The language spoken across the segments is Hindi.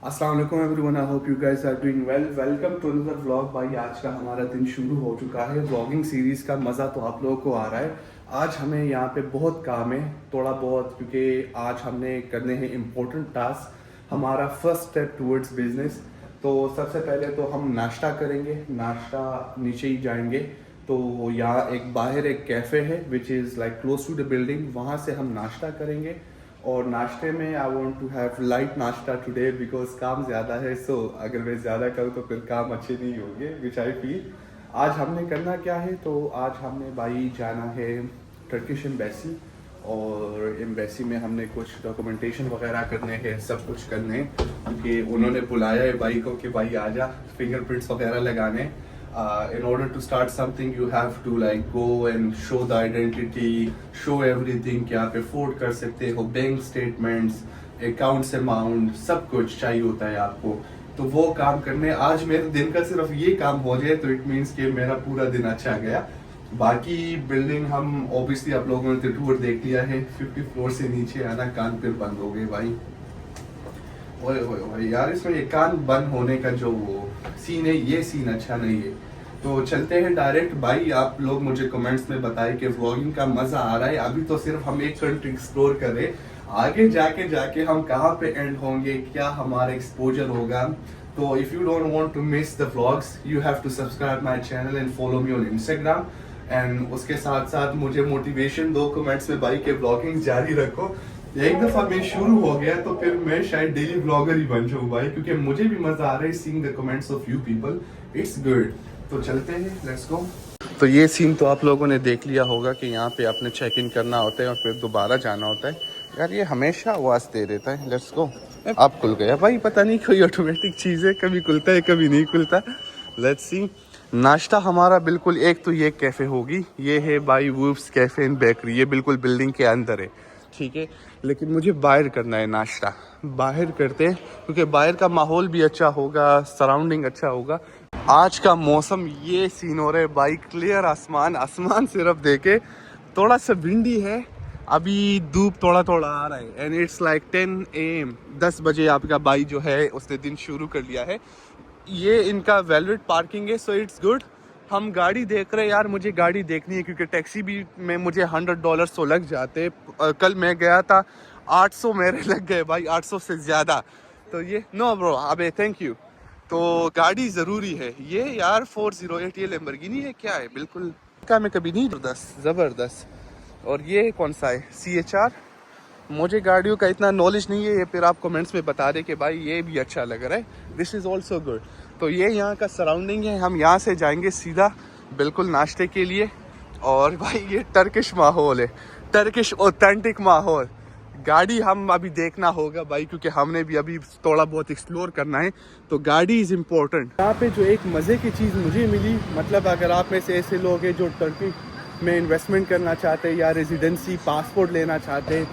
अस्सलाम वालेकुम everyone, I hope you guys are doing well. Welcome to another vlog. भाई आज का हमारा दिन शुरू हो चुका है। व्लॉगिंग सीरीज़ का मज़ा तो आप लोगों को आ रहा है। आज हमें यहाँ पे बहुत काम है, थोड़ा बहुत, क्योंकि आज हमने करने हैं इम्पोर्टेंट टास्क, हमारा फर्स्ट स्टेप टूवर्ड्स बिजनेस। तो सबसे पहले तो हम नाश्ता करेंगे, नाश्ता नीचे ही जाएंगे। तो यहाँ एक बाहर एक कैफ़े है which is like close to the building, वहाँ से हम नाश्ता करेंगे। और नाश्ते में I want to have light नाश्ता टुडे बिकॉज काम ज़्यादा है। सो अगर मैं ज़्यादा करूँ तो फिर काम अच्छे नहीं होंगे, विच आई फील। आज हमने करना क्या है, तो आज हमने भाई जाना है टर्किश एम्बेसी, और एम्बेसी में हमने कुछ डॉक्यूमेंटेशन वगैरह करने हैं, सब कुछ करने हैं, क्योंकि उन्होंने बुलाया है भाई को कि भाई आजा फिंगरप्रिंट्स वगैरह लगाने। In order to start something you have to like go and show the identity, show everything कि आप अफोर्ड कर सकते हो, बैंक स्टेटमेंट्स, अकाउंट्स अमाउंट, सब कुछ चाहिए होता है आपको। तो वो काम करने आज मेरे दिन का सिर्फ ये काम हो जाए तो इट मीन्स कि मेरा पूरा दिन अच्छा गया। बाकी बिल्डिंग हम ऑब्वियसली आप लोगों ने टूर देख लिया है, 50 फ्लोर से नीचे आना कान फिर बंद हो गए भाई। ओए ओए ओए यार, इसमें ये कान बंद होने का जो वो सीन है, ये सीन अच्छा नहीं है। तो चलते हैं डायरेक्ट। भाई आप लोग मुझे कमेंट्स में बताएं कि व्लॉगिंग का मजा आ रहा है। अभी तो सिर्फ हम एक कंट्री एक्सप्लोर करें, आगे जाके हम कहाँ पे एंड होंगे, क्या हमारा एक्सपोजर होगा। तो if you don't want to miss the vlogs you have to subscribe my channel and follow me on Instagram. And उसके साथ साथ मुझे मोटिवेशन दो कमेंट्स में भाई के व्लॉगिंग जारी रखो। एक दफा मैं शुरू हो गया तो फिर मैं शायद डेली ब्लॉगर ही बन जाऊँ भाई, क्योंकि मुझे भी मजा आ रहा है seeing the comments of you people. It's good. तो चलते हैं, लेट्स गो। तो ये सीन तो आप लोगों ने देख लिया होगा कि यहाँ पे आपने चेक इन करना होता है और फिर दोबारा जाना होता है। यार ये हमेशा आवाज़ दे देता है। Let's go. अब खुल गया भाई, पता नहीं कोई ऑटोमेटिक चीज़ है, कभी खुलता है कभी नहीं खुलता। Let's see. नाश्ता हमारा बिल्कुल, एक तो ये कैफ़े होगी, ये है बाई वुफ्स कैफ़े एंड बेकरी, ये बिल्कुल बिल्डिंग के अंदर है, ठीक है। लेकिन मुझे बाहर करना है नाश्ता, बाहर करते हैं क्योंकि बाहर का माहौल भी अच्छा होगा, सराउंडिंग अच्छा होगा। आज का मौसम ये सीन हो रहा है भाई, क्लियर आसमान, आसमान सिर्फ देखे, थोड़ा सा विंडी है, अभी धूप थोड़ा थोड़ा आ रहा है एंड इट्स लाइक 10 AM, 10 बजे आपका भाई जो है उसने दिन शुरू कर लिया है। ये इनका वेलवेट पार्किंग है, सो इट्स गुड। हम गाड़ी देख रहे हैं यार, मुझे गाड़ी देखनी है क्योंकि टैक्सी भी में मुझे $100 तो लग जाते। कल मैं गया था 800 मेरे लग गए भाई, 800 से ज़्यादा। तो ये नो ब्रो, अबे थैंक यू। तो गाड़ी ज़रूरी है ये यार। 408 ये लैम्बोर्गिनी है क्या है, बिल्कुल का मैं कभी नहीं। ज़बरदस्त। और ये कौन सा है, CHR। मुझे गाड़ियों का इतना नॉलेज नहीं है, ये फिर आप कमेंट्स में बता दें कि भाई ये भी अच्छा लग रहा है, दिस इज़ ऑल्सो गुड। तो ये यहाँ का सराउंडिंग है, हम यहाँ से जाएंगे सीधा बिल्कुल नाश्ते के लिए। और भाई ये टर्किश माहौल है, टर्किश ऑथेंटिक माहौल। गाड़ी हम अभी देखना होगा भाई, क्योंकि हमने भी अभी थोड़ा बहुत एक्सप्लोर करना है, तो गाड़ी इज़ इम्पोर्टेंट। यहाँ पे जो एक मज़े की चीज़ मुझे मिली, मतलब अगर आप में से ऐसे लोग हैं जो टर्की में इन्वेस्टमेंट करना चाहते हैं या रेजिडेंसी पासपोर्ट लेना चाहते हैं,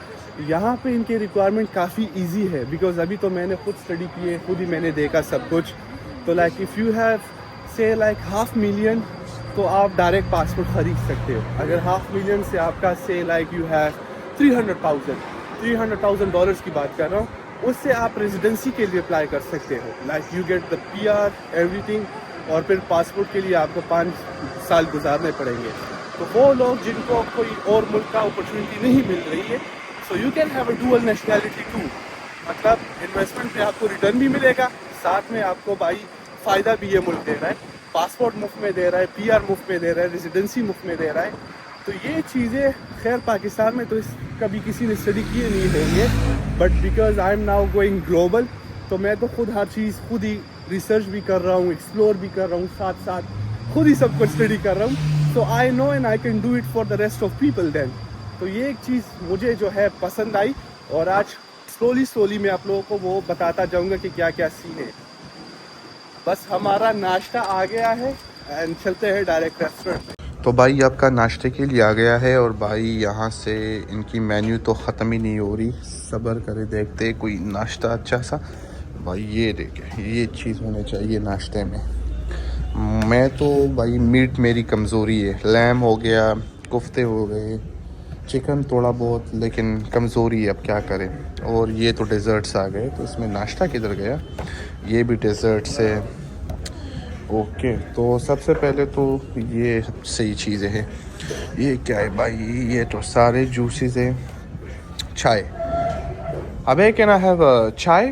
यहाँ पे इनके रिक्वायरमेंट काफ़ी इजी है। बिकॉज अभी तो मैंने खुद स्टडी की है, खुद ही मैंने देखा सब कुछ। तो लाइक इफ़ यू हैव से लाइक $500,000 तो आप डायरेक्ट पासपोर्ट ख़रीद सकते हो। अगर $500,000 से आपका से लाइक यू हैव $300,000 की बात कर रहा हूँ, उससे आप रेजिडेंसी के लिए अप्लाई कर सकते हो। Like you get the PR everything, और फिर पासपोर्ट के लिए आपको 5 साल गुजारने पड़ेंगे। तो वो लोग जिनको कोई और मुल्क का अपॉर्चुनिटी नहीं मिल रही है, so you can have a dual nationality too. मतलब इन्वेस्टमेंट पे आपको रिटर्न भी मिलेगा, साथ में आपको भाई फ़ायदा भी ये मुल्क दे रहा है, पासपोर्ट मुफ्त में दे रहा है, PR मुफ्त में दे रहा है, रेजिडेंसी मुफ्त में दे रहा है। तो ये चीज़ें खैर पाकिस्तान में तो कभी किसी ने स्टडी किए नहीं होंगे, but because I am now going global, तो मैं तो खुद हर चीज़ खुद ही रिसर्च भी कर रहा हूँ, एक्सप्लोर भी कर रहा हूँ, साथ साथ खुद ही सब कुछ स्टडी कर रहा हूँ। So I know and I can do it for the rest of people then. तो ये एक चीज़ मुझे जो है पसंद आई, और आज स्लोली मैं आप लोगों को वो बताता जाऊँगा कि क्या क्या सीन है। बस हमारा नाश्ता आ गया है एंड चलते हैं डायरेक्ट रेस्टोरेंट में। तो भाई आपका नाश्ते के लिए आ गया है, और भाई यहाँ से इनकी मेन्यू तो ख़त्म ही नहीं हो रही, सब्र करे देखते कोई नाश्ता अच्छा सा। भाई ये देखे, ये चीज़ होनी चाहिए नाश्ते में। मैं तो भाई मीट मेरी कमज़ोरी है, लैम हो गया, कुफ्ते हो गए, चिकन थोड़ा बहुत, लेकिन कमज़ोरी है, अब क्या करें। और ये तो डेज़र्ट्स आ गए, तो इसमें नाश्ता किधर गया? ये भी डेज़र्ट्स है। ओके, तो सबसे पहले तो ये सही चीज़ें हैं। ये क्या है भाई? ये तो सारे जूसेस हैं। चाय, अबे कैन आई हैव चाय?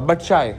बट चाय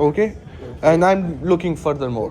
okay. And I am looking further more,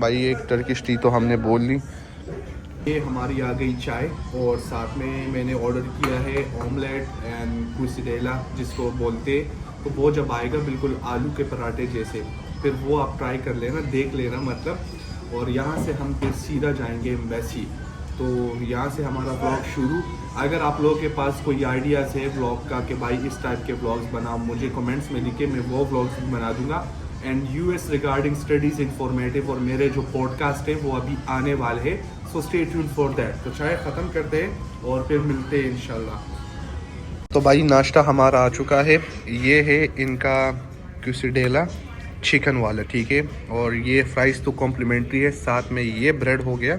भाई एक टर्किश टी तो हमने बोल ली। ये हमारी आ गई चाय, और साथ में मैंने ऑर्डर किया है ऑमलेट एंड क्विसिडेला जिसको बोलते। तो वो जब आएगा बिल्कुल आलू के पराठे जैसे, फिर वो आप ट्राई कर लेना, देख लेना मतलब। और यहाँ से हम फिर सीधा जाएंगे एम्बेसी। तो यहाँ से हमारा ब्लॉग शुरू। अगर आप लोगों के पास कोई आइडियाज़ है ब्लॉग का कि भाई इस टाइप के ब्लॉग्स बनाओ, मुझे कमेंट्स में लिखे, मैं वो ब्लॉग्स भी बना दूंगा। And US regarding studies informative, और मेरे जो पॉडकास्ट है वो अभी आने वाले हैं, so stay tuned for that. तो चाय ख़त्म करते हैं और फिर मिलते हैं इंशाल्लाह। तो भाई नाश्ता हमारा आ चुका है। ये है इनका क्यूसिडेला चिकन वाला, ठीक है। और ये फ्राइज़ तो कॉम्प्लीमेंट्री है, साथ में ये ब्रेड हो गया,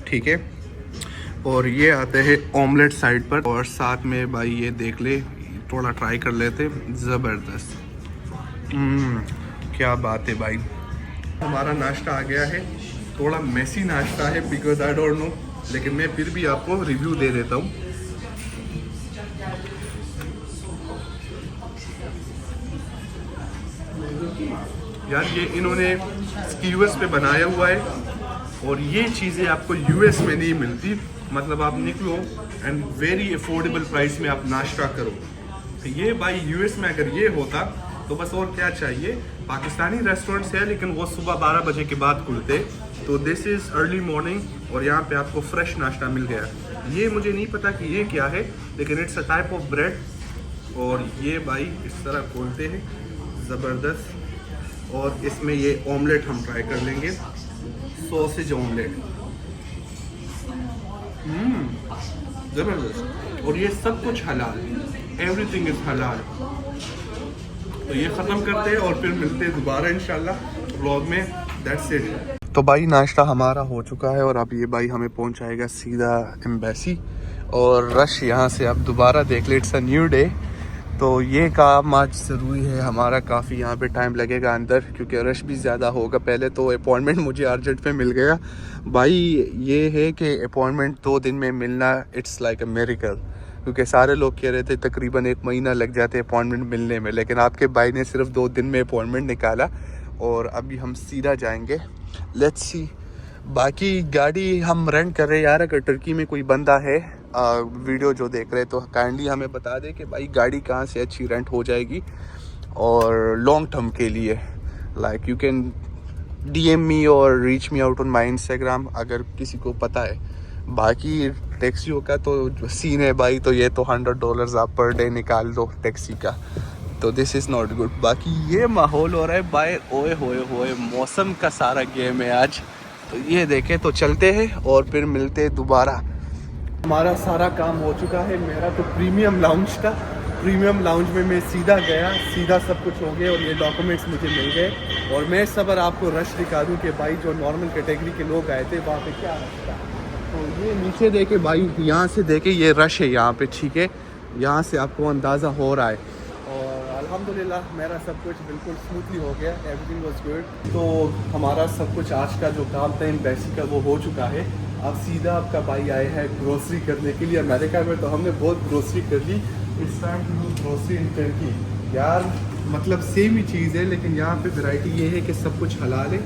ठीक है। और ये आते हैं ऑमलेट साइड पर, और साथ में भाई ये देख ले, थोड़ा ट्राई कर लेते, ज़बरदस्त। क्या बात है भाई। हमारा नाश्ता आ गया है। थोड़ा मेसी नाश्ता है बिकॉज आई डोंट नो, लेकिन मैं फिर भी आपको रिव्यू दे देता हूँ। यार ये इन्होंने स्कीवर्स पे बनाया हुआ है, और ये चीज़ें आपको यूएस में नहीं मिलती। मतलब आप निकलो एंड वेरी अफोर्डेबल प्राइस में आप नाश्ता करो। तो ये भाई यूएस में अगर ये होता तो बस और क्या चाहिए। पाकिस्तानी रेस्टोरेंट्स है, लेकिन वो सुबह 12 बजे के बाद खुलते। तो दिस इज़ अर्ली मॉर्निंग, और यहाँ पे आपको फ्रेश नाश्ता मिल गया। ये मुझे नहीं पता कि ये क्या है, लेकिन it's a type of bread. और ये भाई इस तरह खोलते हैं, ज़बरदस्त। और इसमें ये ऑमलेट हम ट्राई कर लेंगे, सॉसेज ऑमलेट, ज़बरदस्त। और ये सब कुछ हलाल, एवरीथिंग इज़ हलाल। तो ये ख़त्म करते हैं और फिर मिलते हैं दोबारा इंशाल्लाह व्लॉग में। That's it. तो भाई नाश्ता हमारा हो चुका है, और अब ये भाई हमें पहुंचाएगा सीधा एम्बेसी। और रश यहाँ से अब दोबारा देख ले, इट्स अ न्यू डे। तो ये काम आज ज़रूरी है हमारा, काफ़ी यहाँ पे टाइम लगेगा अंदर, क्योंकि रश भी ज़्यादा होगा। पहले तो अपॉइंटमेंट मुझे अर्जेंट पे मिल गया भाई। ये है कि अपॉइंटमेंट 2 दिन में मिलना, इट्स लाइक अ मिरेकल। क्योंकि सारे लोग कह रहे थे तकरीबन 1 महीना लग जाते अपॉइंटमेंट मिलने में, लेकिन आपके भाई ने सिर्फ 2 दिन में अपॉइंटमेंट निकाला। और अभी हम सीधा जाएंगे, लेट्स सी। बाकी गाड़ी हम रेंट कर रहे हैं यार। अगर टर्की में कोई बंदा है वीडियो जो देख रहे, तो काइंडली हमें बता दे कि भाई गाड़ी कहाँ से अच्छी रेंट हो जाएगी और लॉन्ग टर्म के लिए। लाइक यू कैन DM मी और reach me out on my Instagram अगर किसी को पता है। बाकी टैक्सियों का तो जो सीन है भाई, तो ये तो $100 आप पर डे निकाल दो टैक्सी का, तो दिस इज़ नॉट गुड। बाकी ये माहौल हो रहा है बाहर, ओए होए होए, मौसम का सारा गेम है आज। तो ये देखें, तो चलते हैं और फिर मिलते हैं दोबारा। हमारा सारा काम हो चुका है। मेरा तो प्रीमियम लाउंज था, प्रीमियम लाउंज में मैं सीधा गया, सीधा सब कुछ हो गया, और ये डॉक्यूमेंट्स मुझे मिल गए। और मैं सबर आपको रश दिखा दूँ कि भाई जो नॉर्मल कैटेगरी के लोग आए थे वहाँ पे क्या रश था। तो ये नीचे देखे भाई, यहाँ से देखे ये रश है यहाँ पे, ठीक है, यहाँ से आपको अंदाज़ा हो रहा है। और अल्हम्दुलिल्लाह मेरा सब कुछ बिल्कुल स्मूथली हो गया, एवरीथिंग वाज गुड। तो हमारा सब कुछ आज का जो काम था एम्बेसी का वो हो चुका है। अब सीधा आपका भाई आए हैं ग्रोसरी करने के लिए। अमेरिका में तो हमने बहुत ग्रोसरी कर ली, it's time to do grocery in Turkey. यार मतलब सेम ही चीज़ है, लेकिन यहाँ पे वैरायटी ये है कि सब कुछ हलाल है,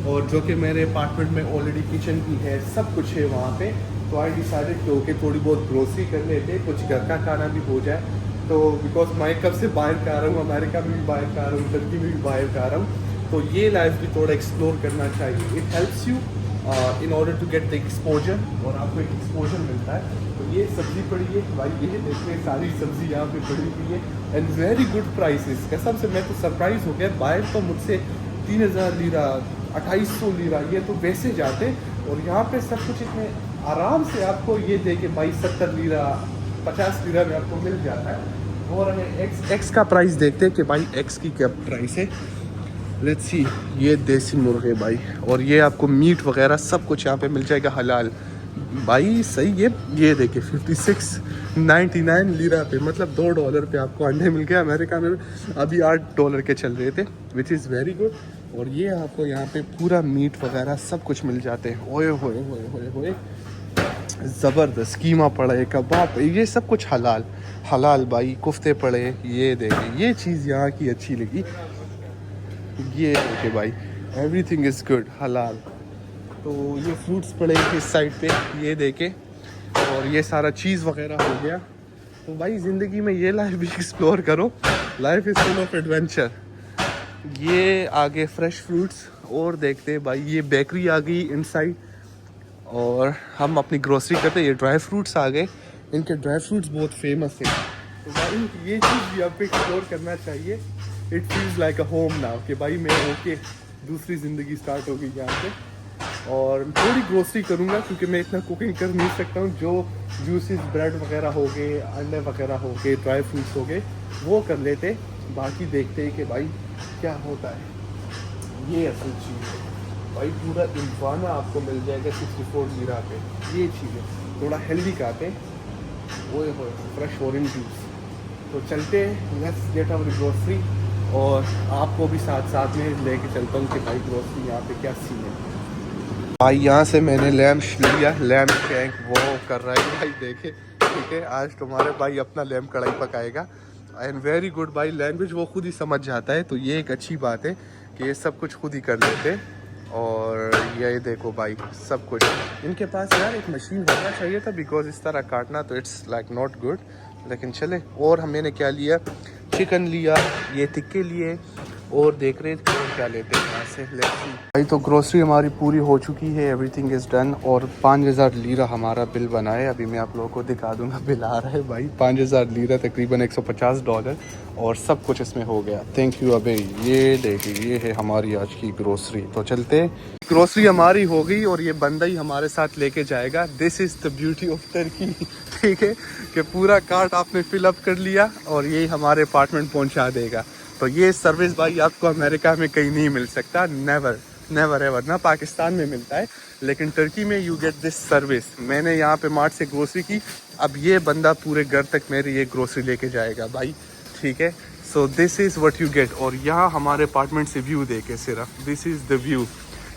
और जो कि मेरे अपार्टमेंट में ऑलरेडी किचन की है, सब कुछ है वहाँ पे। तो आई डिसाइडेड कि थोड़ी बहुत ग्रोसरी कर लेते, कुछ घर का खाना भी हो जाए। तो बिकॉज मैं कब से बाहर का आ रहा हूँ, अमेरिका में भी बाहर का आ रहा हूँ, टर्की में भी बाहर का आ रहा हूँ, तो ये लाइफ भी थोड़ा एक्सप्लोर करना चाहिए। It helps you in order to get the exposure, और आपको एक एक्सपोजर मिलता है। तो ये सब्ज़ी पड़ी है भाई, ये देखिए सारी सब्ज़ी यहाँ पे पड़ी हुई है, एंड वेरी गुड प्राइसेस। कसम से मैं तो सरप्राइज हो गया। बाहर तो मुझसे 3000 लीरा, 2800 लीरा ये तो वैसे जाते, और यहाँ पे सब कुछ इतने आराम से आपको ये दे के भाई 70 लीरा, 50 लीरा में आपको मिल जाता है। और हमें एक्स का प्राइस देखते हैं कि भाई एक्स की क्या प्राइस है। लेट्स सी, ये देसी मुर्गे भाई, और ये आपको मीट वगैरह सब कुछ यहाँ पे मिल जाएगा हलाल भाई। सही, ये देखिए 56.99 लीरा पे, मतलब $2 पे आपको अंडे मिल गए। अमेरिका में अभी $8 के चल रहे थे, विच इज़ वेरी गुड। और ये आपको यहाँ पे पूरा मीट वगैरह सब कुछ मिल जाते हैं। ओए होए होए होए होए, ज़बरदस्त कीमा पड़े, कबाब, ये सब कुछ हलाल हलाल भाई। कुफ्ते पड़े, ये देखिए, ये चीज़ यहाँ की अच्छी लगी। ये देखिए भाई, एवरीथिंग इज़ गुड हलाल। तो ये फ्रूट्स पड़े इस साइड पे, ये देखे, और ये सारा चीज़ वगैरह हो गया। तो भाई ज़िंदगी में ये लाइफ भी एक्सप्लोर करो, life is full of adventure. ये आगे फ्रेश फ्रूट्स और देखते हैं भाई, ये बेकरी आ गई इनसाइड, और हम अपनी ग्रोसरी करते। ये ड्राई फ्रूट्स आ गए, इनके ड्राई फ्रूट्स बहुत फेमस हैं। तो भाई ये चीज़ भी आपको एक्सप्लोर करना चाहिए। It feels like a home now कि भाई मैं ओके, दूसरी ज़िंदगी स्टार्ट हो गई यहाँ पे। और थोड़ी ग्रोसरी करूँगा क्योंकि मैं इतना कुकिंग कर नहीं सकता हूँ। जो जूसेस, ब्रेड वगैरह हो गए, अंडे वगैरह हो गए, ड्राई फ्रूट्स हो गए, वो कर लेते। बाकी देखते हैं कि भाई क्या होता है। ये असल चीज़ है भाई, पूरा इम्फाना आपको मिल जाएगा 64 लीरा पे। ये चीज़ है, थोड़ा हेल्दी खाते हैं। ओए होए, फ्रेश ऑरेंज जूस। तो चलते हैं, लेट्स गेट आवर ग्रोसरी, और आपको भी साथ साथ में लेके चलता हूँ कि भाई ग्रोसरी यहाँ पे क्या सीन है। भाई यहाँ से मैंने लैम्प लिया, लैम्प शैंक वो कर रहा है भाई, देखे ठीक है। आज तुम्हारे भाई अपना लैम्प कढ़ाई पकाएगा, एंड वेरी गुड भाई। लैंग्वेज वो खुद ही समझ जाता है, तो ये एक अच्छी बात है कि ये सब कुछ खुद ही कर लेते। और ये देखो भाई, सब कुछ इनके पास। यार एक मशीन होना चाहिए था, बिकॉज इस तरह काटना तो इट्स लाइक नॉट गुड, लेकिन चले। और हमने क्या लिया, चिकन लिया, ये टिक्के लिए, और देख रहे थे और क्या लेते हैं यहाँ से। लेट्स सी भाई, तो ग्रोसरी हमारी पूरी हो चुकी है, एवरीथिंग इज़ डन। और 5000 लीरा हमारा बिल बना है। अभी मैं आप लोगों को दिखा दूंगा, बिल आ रहा है भाई। 5000 लीरा तकरीबन $150, और सब कुछ इसमें हो गया। Thank you. अबे ये देखिए, ये है हमारी आज की ग्रोसरी। तो चलते, ग्रोसरी हमारी हो गई, और ये बंदा ही हमारे साथ लेके जाएगा। This is the beauty of Turkey, ठीक है, कि पूरा कार्ट आपने फिलअप कर लिया और ये हमारे अपार्टमेंट पहुंचा देगा। तो ये सर्विस भाई आपको अमेरिका में कहीं नहीं मिल सकता, नेवर नेवर एवर। ना पाकिस्तान में मिलता है, लेकिन टर्की में यू गेट दिस सर्विस। मैंने यहाँ पे मार्ट से ग्रोसरी की, अब ये बंदा पूरे घर तक मेरी ये ग्रोसरी लेके जाएगा भाई, ठीक है। So this is what you gate. और यहाँ हमारे अपार्टमेंट से व्यू देखे सिर्फ, दिस इज़ द व्यू।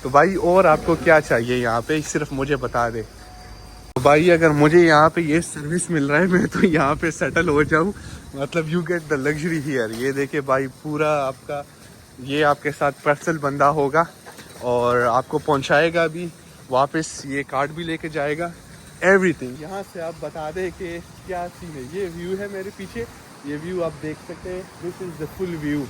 तो भाई और आपको क्या चाहिए यहाँ पे, सिर्फ मुझे बता दे। तो भाई अगर मुझे यहाँ पे ये सर्विस मिल रहा है, मैं तो यहाँ पे सेटल हो जाऊँ। मतलब you get the luxury here. ये देखिए भाई, पूरा आपका, ये आपके साथ पर्सनल बंदा होगा और आपको पहुँचाएगा भी वापस, ये कार्ड भी लेके जाएगा, एवरीथिंग। यहाँ से आप बता दें कि क्या सीन है। ये व्यू है मेरे पीछे, ये व्यू आप देख सकते हैं, this is the full view.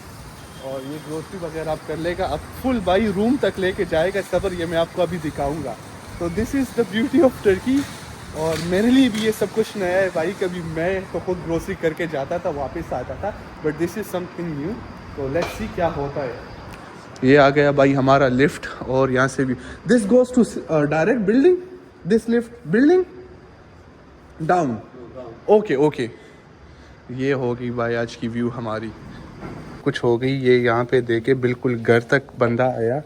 और ये ग्रोसरी वगैरह आप कर लेगा, अब फुल भाई रूम तक लेके जाएगा। सबर ये मैं आपको अभी दिखाऊंगा। तो this is the beauty of Turkey. और मेरे लिए भी ये सब कुछ नया है भाई। कभी मैं तो खुद ग्रोसरी करके जाता था, वापस आता था, but this is something new. तो लेट्स सी क्या होता है। ये आ गया भाई हमारा लिफ्ट, और यहाँ से भी this goes to direct building, this lift building down. Okay okay, ये होगी भाई आज की व्यू हमारी, कुछ हो गई। ये यहाँ पे देके बिल्कुल घर तक बंदा आया,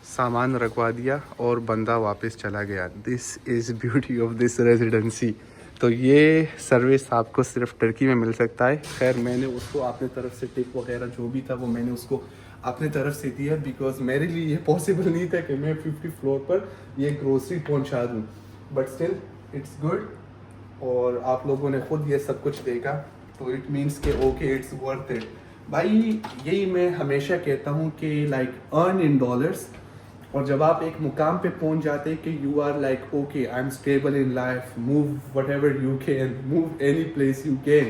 सामान रखवा दिया और बंदा वापस चला गया। This is beauty of this residency. तो ये सर्विस आपको सिर्फ टर्की में मिल सकता है। खैर मैंने उसको अपने तरफ से टिप वगैरह जो भी था वो मैंने उसको अपने तरफ से दिया, बिकॉज मेरे लिए ये पॉसिबल नहीं था कि मैं 50 फ्लोर पर ये ग्रोसरी पहुंचा दूं। बट स्टिल इट्स गुड, और आप लोगों ने खुद ये सब कुछ देखा, तो इट मीन्स के ओके, इट्स वर्थ इट भाई। यही मैं हमेशा कहता हूँ कि लाइक अर्न इन डॉलर्स। और जब आप एक मुकाम पे पहुंच जाते हैं कि you are like okay, I am stable in life, move whatever you can, move any place you can,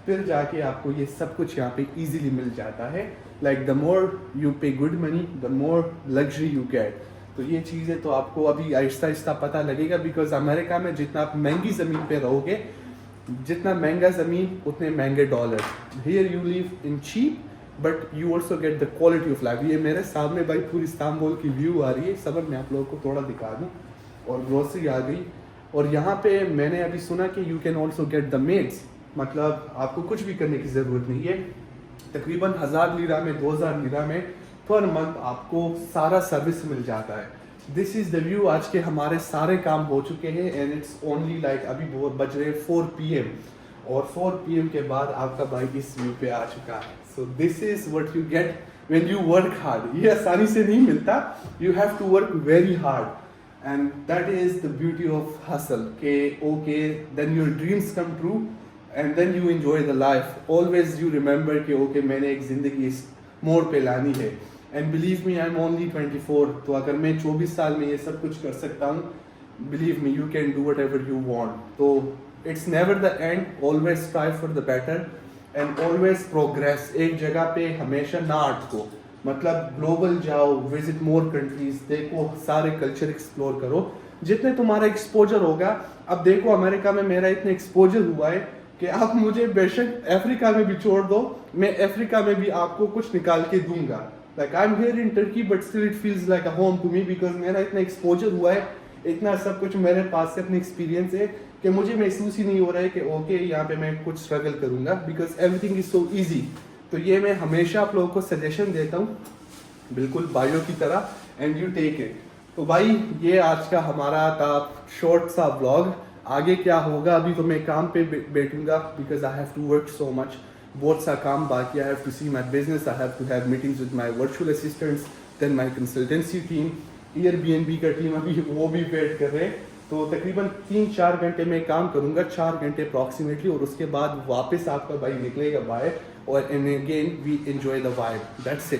फिर जाके आपको ये सब कुछ यहाँ पे इजीली मिल जाता है। लाइक द मोर यू पे good money, the more luxury you get. तो ये चीज़ें तो आपको अभी आहिस्ता आहिस्ता पता लगेगा, बिकॉज अमेरिका में जितना आप महंगी ज़मीन पे रहोगे, जितना महंगा ज़मीन उतने महंगे dollar. Here you live in cheap but you also get the quality of life. ये मेरे सामने भाई पूरी इस्तांबुल की व्यू आ रही है। सबर मैं आप लोगों को थोड़ा दिखा दूँ। और ग्रोसरी आ गई, और यहाँ पे मैंने अभी सुना कि you can also get the maids, मतलब आपको कुछ भी करने की ज़रूरत नहीं है। तकरीबन 1000 लीरा में, 2000 लीरा में पर मंथ आपको सारा सर्विस मिल जाता है। This is the view. आज के हमारे सारे काम हो चुके हैं एंड इट्स ओनली लाइक अभी बहुत बज रहे 4 PM और 4 PM के बाद आपका बाइक इस व्यू पे आ चुका है। So this is what you get when you work hard. ये आसानी से नहीं मिलता, you have to work very hard and that is the beauty of hustle के okay then your dreams come true and then you enjoy the life. Always you remember कि ओके मैंने एक ज़िंदगी इस मोड़ पे लानी है and believe me I am only 24। तो अगर मैं 24 साल में ये सब कुछ कर सकता हूँ, believe me you can do whatever you want. तो it's never the end, always strive for the better and always progress. एक जगह पे हमेशा ना अटको, मतलब ग्लोबल जाओ, विजिट मोर कंट्रीज, देखो सारे कल्चर एक्सप्लोर करो जितने तुम्हारा एक्सपोजर होगा। अब देखो अमेरिका में मेरा इतना एक्सपोजर हुआ है कि आप मुझे बेशक अफ्रीका में भी छोड़ दो, मैं अफ्रीका में भी आपको कुछ निकाल के दूंगा। Like I am here in Turkey but still it feels like a home to me because मेरा इतना एक्सपोजर हुआ है, इतना सब कुछ मेरे पास से अपनी एक्सपीरियंस है कि मुझे महसूस ही नहीं हो रहा है कि ओके यहाँ पे मैं कुछ स्ट्रगल करूँगा because everything is so easy. तो ये मैं हमेशा आप लोगों को सजेशन देता हूँ, बिल्कुल बायो की तरह, एंड यू टेक इट। तो भाई ये आज का हमारा था शॉर्ट सा व्लॉग। आगे क्या होगा अभी तो मैं काम पे बैठूंगा because I have to work so much. बहुत सा काम बाकी, I have to see my business, I have to have meetings with my virtual assistants, then my consultancy team, Airbnb का टीम अभी वो भी वेट कर रहे हैं। तो तकरीबन 3-4 घंटे में काम करूंगा, 4 घंटे अप्रॉक्सीमेटली, और उसके बाद वापस आपका भाई निकलेगा बाहर और again we enjoy the vibe. That's it.